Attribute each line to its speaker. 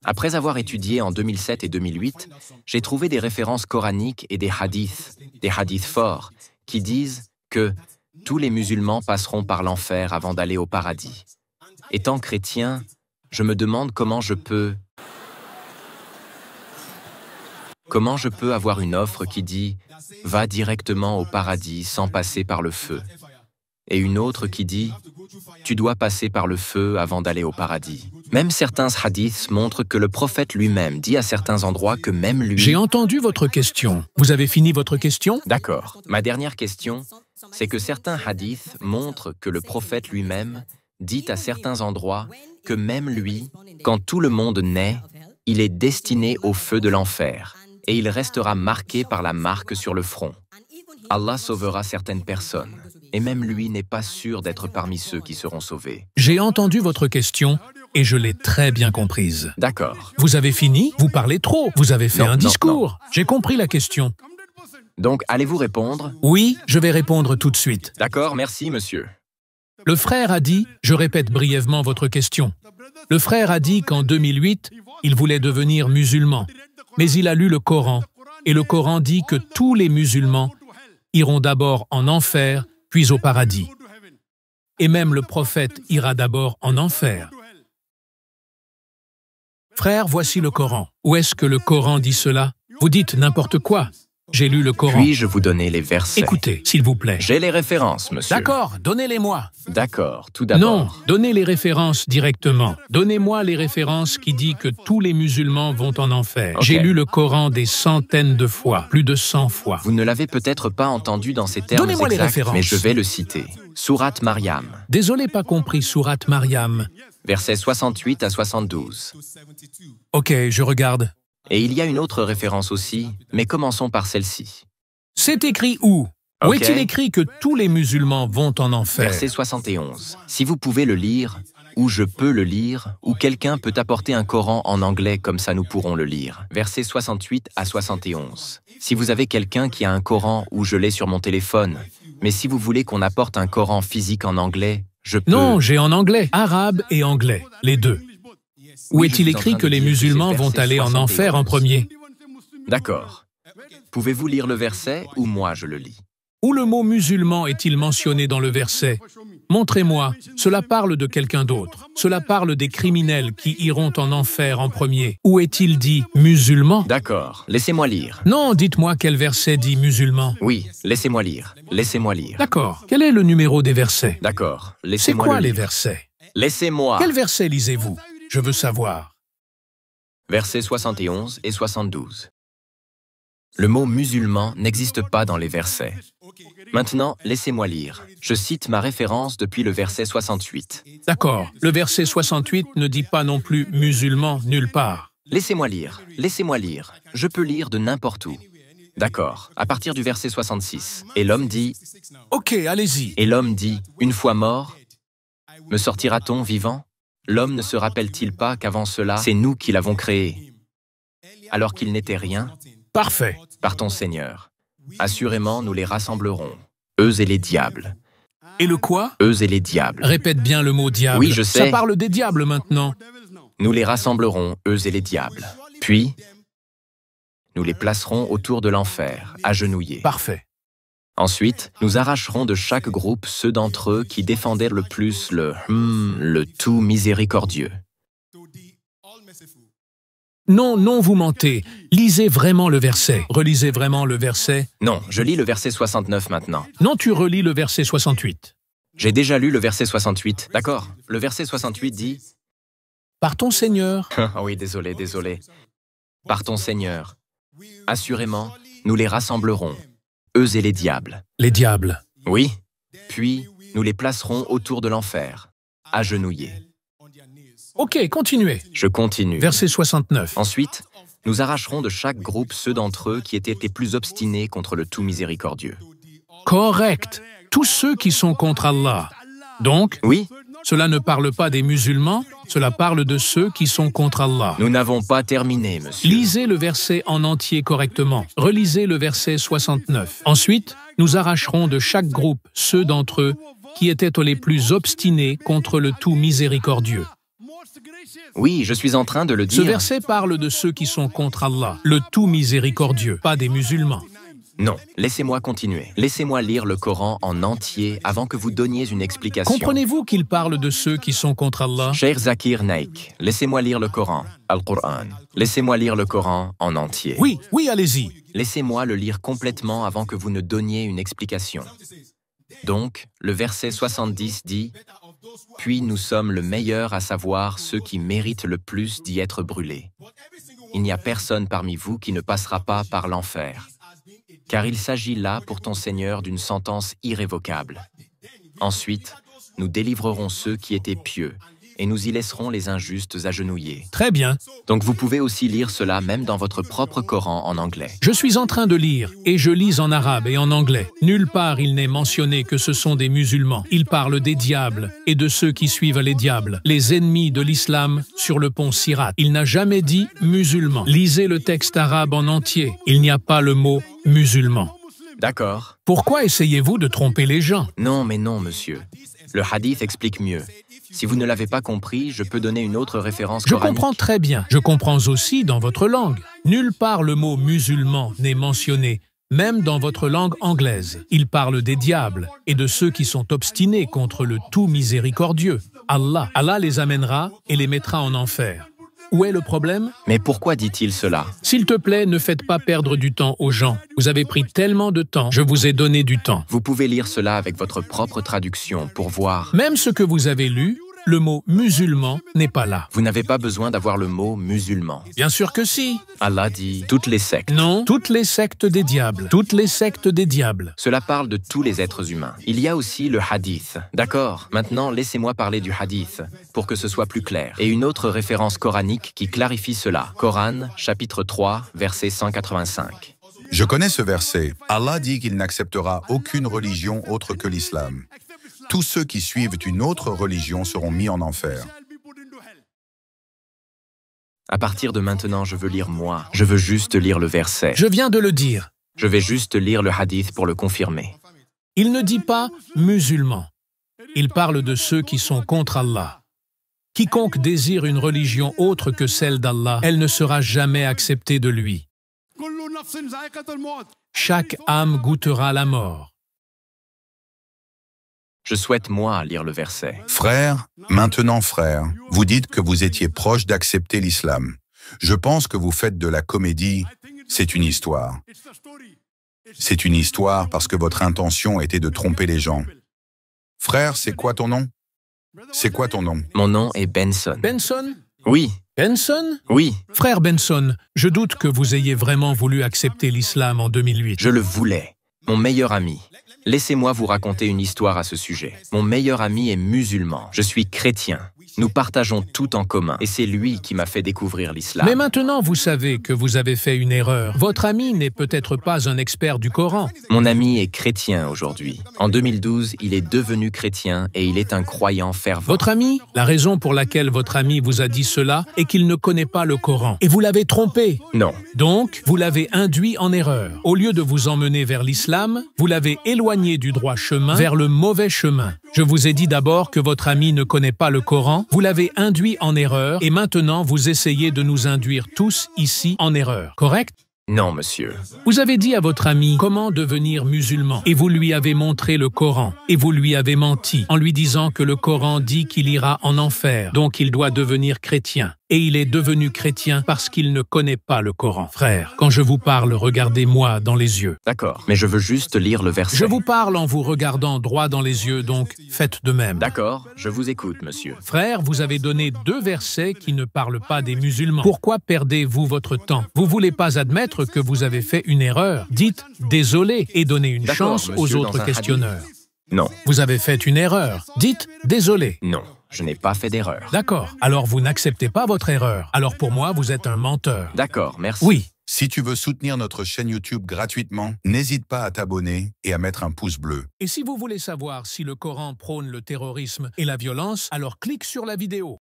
Speaker 1: Après avoir étudié en 2007 et 2008, j'ai trouvé des références coraniques et des hadiths forts, qui disent que tous les musulmans passeront par l'enfer avant d'aller au paradis. Étant chrétien, je me demande comment je peux avoir une offre qui dit « Va directement au paradis sans passer par le feu » et une autre qui dit « Tu dois passer par le feu avant d'aller au paradis ». Même certains hadiths montrent que le prophète lui-même dit à certains endroits que même lui...
Speaker 2: J'ai entendu votre question. Vous avez fini votre question?
Speaker 1: D'accord. Ma dernière question, c'est que certains hadiths montrent que le prophète lui-même dit à certains endroits que même lui, quand tout le monde naît, il est destiné au feu de l'enfer et il restera marqué par la marque sur le front. Allah sauvera certaines personnes, et même lui n'est pas sûr d'être parmi ceux qui seront sauvés.
Speaker 2: J'ai entendu votre question et je l'ai très bien comprise.
Speaker 1: D'accord.
Speaker 2: Vous avez fini? Vous parlez trop. Vous avez fait
Speaker 1: Non,
Speaker 2: un discours.
Speaker 1: non.
Speaker 2: J'ai compris la question.
Speaker 1: Donc, allez-vous répondre?
Speaker 2: Oui, je vais répondre tout de suite.
Speaker 1: D'accord, merci, monsieur.
Speaker 2: Le frère a dit, je répète brièvement votre question. Le frère a dit qu'en 2008, il voulait devenir musulman, mais il a lu le Coran, et le Coran dit que tous les musulmans iront d'abord en enfer, puis au paradis. Et même le prophète ira d'abord en enfer. Frère, voici le Coran. Où est-ce que le Coran dit cela? Vous dites n'importe quoi. J'ai lu le Coran.
Speaker 1: Puis-je vous donner les versets?
Speaker 2: Écoutez, s'il vous plaît.
Speaker 1: J'ai les références, monsieur.
Speaker 2: D'accord, donnez-les-moi.
Speaker 1: D'accord, tout d'abord.
Speaker 2: Non, donnez les références directement. Donnez-moi les références qui disent que tous les musulmans vont en enfer.
Speaker 1: Ok.
Speaker 2: J'ai lu le Coran des centaines de fois, plus de 100 fois.
Speaker 1: Vous ne l'avez peut-être pas entendu dans ces termes
Speaker 2: Donnez-moi les
Speaker 1: exacts,
Speaker 2: références.
Speaker 1: mais je vais le citer. Sourate Maryam,
Speaker 2: Désolé, pas compris, sourate Maryam.
Speaker 1: versets 68 à 72.
Speaker 2: Ok, je regarde.
Speaker 1: Et il y a une autre référence aussi, mais commençons par celle-ci.
Speaker 2: C'est écrit où? Où
Speaker 1: Ok.
Speaker 2: est-il écrit que tous les musulmans vont en enfer?
Speaker 1: Verset 71. Si vous pouvez le lire, ou je peux le lire, ou quelqu'un peut apporter un Coran en anglais, comme ça nous pourrons le lire. Versets 68 à 71. Si vous avez quelqu'un qui a un Coran, ou je l'ai sur mon téléphone, mais si vous voulez qu'on apporte un Coran physique en anglais, je peux...
Speaker 2: Non, j'ai en anglais, arabe et anglais, les deux. Où
Speaker 1: Oui, je
Speaker 2: est-il
Speaker 1: suis en
Speaker 2: écrit
Speaker 1: train
Speaker 2: que
Speaker 1: de
Speaker 2: les
Speaker 1: dire que
Speaker 2: musulmans
Speaker 1: c'est
Speaker 2: vont
Speaker 1: verset
Speaker 2: aller en enfer en
Speaker 1: 71.
Speaker 2: premier?
Speaker 1: D'accord. Pouvez-vous lire le verset, ou moi je le lis?
Speaker 2: Où le mot musulman est-il mentionné dans le verset? Montrez-moi, cela parle de quelqu'un d'autre. Cela parle des criminels qui iront en enfer en premier. Où est-il dit musulman?
Speaker 1: D'accord, laissez-moi lire.
Speaker 2: Non, dites-moi quel verset dit musulman.
Speaker 1: Oui, laissez-moi lire. Laissez-moi lire.
Speaker 2: D'accord. Quel est le numéro des versets?
Speaker 1: D'accord,
Speaker 2: C'est
Speaker 1: laissez-moi
Speaker 2: quoi
Speaker 1: le
Speaker 2: les
Speaker 1: lire.
Speaker 2: versets?
Speaker 1: Laissez-moi.
Speaker 2: Quel verset lisez-vous? Je veux savoir.
Speaker 1: Versets 71 et 72. Le mot musulman n'existe pas dans les versets. Maintenant, laissez-moi lire. Je cite ma référence depuis le verset 68.
Speaker 2: D'accord. Le verset 68 ne dit pas non plus musulman nulle part.
Speaker 1: Laissez-moi lire. Laissez-moi lire. Je peux lire de n'importe où. D'accord, à partir du verset 66. Et l'homme dit, une fois mort, me sortira-t-on vivant? L'homme ne se rappelle-t-il pas qu'avant cela, c'est nous qui l'avons créé, alors qu'il n'était rien?
Speaker 2: Parfait.
Speaker 1: Par ton Seigneur. Assurément, nous les rassemblerons, eux et les diables.
Speaker 2: Et le quoi?
Speaker 1: Eux et les diables.
Speaker 2: Répète bien le mot diable.
Speaker 1: Oui, je sais.
Speaker 2: Ça parle des diables maintenant.
Speaker 1: Nous les rassemblerons, eux et les diables. Puis, nous les placerons autour de l'enfer, agenouillés.
Speaker 2: Parfait.
Speaker 1: Ensuite, nous arracherons de chaque groupe ceux d'entre eux qui défendaient le plus le tout miséricordieux.
Speaker 2: Non, non, vous mentez. Lisez vraiment le verset. Relisez vraiment le verset.
Speaker 1: Non, je lis le verset 69 maintenant.
Speaker 2: Non, tu relis le verset 68.
Speaker 1: J'ai déjà lu le verset 68. D'accord. Le verset 68 dit...
Speaker 2: Par ton Seigneur.
Speaker 1: Ah oui, désolé. Par ton Seigneur. Assurément, nous les rassemblerons, eux et les diables.
Speaker 2: Les diables.
Speaker 1: Oui. Puis, nous les placerons autour de l'enfer, agenouillés.
Speaker 2: Ok, continuez.
Speaker 1: Je continue.
Speaker 2: Verset 69.
Speaker 1: Ensuite, nous arracherons de chaque groupe ceux d'entre eux qui étaient les plus obstinés contre le tout miséricordieux.
Speaker 2: Correct. Tous ceux qui sont contre Allah. Donc,
Speaker 1: Oui,
Speaker 2: cela ne parle pas des musulmans, cela parle de ceux qui sont contre Allah.
Speaker 1: nous n'avons pas terminé, monsieur.
Speaker 2: Lisez le verset en entier correctement. Relisez le verset 69. Ensuite, nous arracherons de chaque groupe ceux d'entre eux qui étaient les plus obstinés contre le tout miséricordieux.
Speaker 1: Oui, je suis en train de le
Speaker 2: Ce
Speaker 1: dire.
Speaker 2: verset parle de ceux qui sont contre Allah, le tout miséricordieux, pas des musulmans.
Speaker 1: Non, laissez-moi continuer. Laissez-moi lire le Coran en entier avant que vous donniez une explication.
Speaker 2: Comprenez-vous qu'il parle de ceux qui sont contre Allah?
Speaker 1: Cher Zakir Naik, laissez-moi lire le Coran, Al-Qur'an. Laissez-moi lire le Coran en entier.
Speaker 2: Oui, allez-y.
Speaker 1: Laissez-moi le lire complètement avant que vous ne donniez une explication. Donc, le verset 70 dit « Puis nous sommes le meilleur, à savoir ceux qui méritent le plus d'y être brûlés. Il n'y a personne parmi vous qui ne passera pas par l'enfer. Car il s'agit là pour ton Seigneur d'une sentence irrévocable. Ensuite, nous délivrerons ceux qui étaient pieux, et nous y laisserons les injustes agenouillés. »
Speaker 2: Très bien.
Speaker 1: Donc vous pouvez aussi lire cela même dans votre propre Coran en anglais.
Speaker 2: Je suis en train de lire, et je lis en arabe et en anglais. Nulle part il n'est mentionné que ce sont des musulmans. Il parle des diables et de ceux qui suivent les diables, les ennemis de l'islam sur le pont Sirat. Il n'a jamais dit musulmans. Lisez le texte arabe en entier. Il n'y a pas le mot musulman.
Speaker 1: D'accord.
Speaker 2: Pourquoi essayez-vous de tromper les gens?
Speaker 1: Non, mais non, monsieur. Le hadith explique mieux. Si vous ne l'avez pas compris, je peux donner une autre référence
Speaker 2: Je
Speaker 1: coranique.
Speaker 2: comprends très bien. Je comprends aussi dans votre langue. Nulle part le mot musulman n'est mentionné, même dans votre langue anglaise. Il parle des diables et de ceux qui sont obstinés contre le tout miséricordieux. Allah. Allah les amènera et les mettra en enfer. Où est le problème?
Speaker 1: Mais pourquoi dit-il cela?
Speaker 2: S'il te plaît, ne faites pas perdre du temps aux gens. Vous avez pris tellement de temps, je vous ai donné du temps.
Speaker 1: Vous pouvez lire cela avec votre propre traduction pour voir.
Speaker 2: Même ce que vous avez lu, le mot musulman n'est pas là.
Speaker 1: Vous n'avez pas besoin d'avoir le mot musulman.
Speaker 2: Bien sûr que si.
Speaker 1: Allah dit toutes les sectes.
Speaker 2: Non, toutes les sectes des diables. Toutes les sectes des diables.
Speaker 1: Cela parle de tous les êtres humains. Il y a aussi le hadith. D'accord, maintenant laissez-moi parler du hadith pour que ce soit plus clair. Et une autre référence coranique qui clarifie cela. Coran, chapitre 3, verset 185.
Speaker 3: Je connais ce verset. Allah dit qu'il n'acceptera aucune religion autre que l'islam. Tous ceux qui suivent une autre religion seront mis en enfer.
Speaker 1: À partir de maintenant, je veux lire moi. Je veux juste lire le verset.
Speaker 2: Je viens de le dire.
Speaker 1: Je vais juste lire le hadith pour le confirmer.
Speaker 2: Il ne dit pas musulmans. Il parle de ceux qui sont contre Allah. Quiconque désire une religion autre que celle d'Allah, elle ne sera jamais acceptée de lui. Chaque âme goûtera la mort.
Speaker 1: Je souhaite, moi, lire le verset.
Speaker 3: Frère, maintenant frère, vous dites que vous étiez proche d'accepter l'islam. Je pense que vous faites de la comédie. C'est une histoire. C'est une histoire parce que votre intention était de tromper les gens. Frère, c'est quoi ton nom? C'est quoi ton nom?
Speaker 1: Mon nom est Benson.
Speaker 2: Benson?
Speaker 1: Oui,
Speaker 2: Benson?
Speaker 1: oui,
Speaker 2: Frère Benson, je doute que vous ayez vraiment voulu accepter l'islam en 2008.
Speaker 1: je le voulais. Mon meilleur ami. Laissez-moi vous raconter une histoire à ce sujet. Mon meilleur ami est musulman. Je suis chrétien. Nous partageons tout en commun. Et c'est lui qui m'a fait découvrir l'islam.
Speaker 2: Mais maintenant, vous savez que vous avez fait une erreur. Votre ami n'est peut-être pas un expert du Coran.
Speaker 1: Mon ami est chrétien aujourd'hui. En 2012, il est devenu chrétien et il est un croyant fervent.
Speaker 2: Votre ami, la raison pour laquelle votre ami vous a dit cela est qu'il ne connaît pas le Coran. Et vous l'avez trompé.
Speaker 1: Non.
Speaker 2: Donc, vous l'avez induit en erreur. Au lieu de vous emmener vers l'islam, vous l'avez éloigné du droit chemin vers le mauvais chemin. Je vous ai dit d'abord que votre ami ne connaît pas le Coran, vous l'avez induit en erreur et maintenant vous essayez de nous induire tous ici en erreur. Correct?
Speaker 1: Non, monsieur.
Speaker 2: Vous avez dit à votre ami comment devenir musulman et vous lui avez montré le Coran et vous lui avez menti en lui disant que le Coran dit qu'il ira en enfer, donc il doit devenir chrétien. Et il est devenu chrétien parce qu'il ne connaît pas le Coran. Frère, quand je vous parle, regardez-moi dans les yeux.
Speaker 1: D'accord, mais je veux juste lire le verset.
Speaker 2: Je vous parle en vous regardant droit dans les yeux, donc faites de même.
Speaker 1: D'accord, je vous écoute, monsieur.
Speaker 2: Frère, vous avez donné 2 versets qui ne parlent pas des musulmans. Pourquoi perdez-vous votre temps? Vous voulez pas admettre que vous avez fait une erreur? Dites « désolé » et donnez une
Speaker 1: D'accord,
Speaker 2: chance aux
Speaker 1: monsieur,
Speaker 2: autres
Speaker 1: dans un
Speaker 2: questionneurs.
Speaker 1: Non,
Speaker 2: Vous avez fait une erreur. Dites « désolé ».
Speaker 1: non, je n'ai pas fait d'erreur.
Speaker 2: D'accord. Alors vous n'acceptez pas votre erreur. Alors pour moi, vous êtes un menteur.
Speaker 1: D'accord, merci.
Speaker 2: Oui.
Speaker 3: Si tu veux soutenir notre chaîne YouTube gratuitement, n'hésite pas à t'abonner et à mettre un pouce bleu.
Speaker 2: Et si vous voulez savoir si le Coran prône le terrorisme et la violence, alors clique sur la vidéo.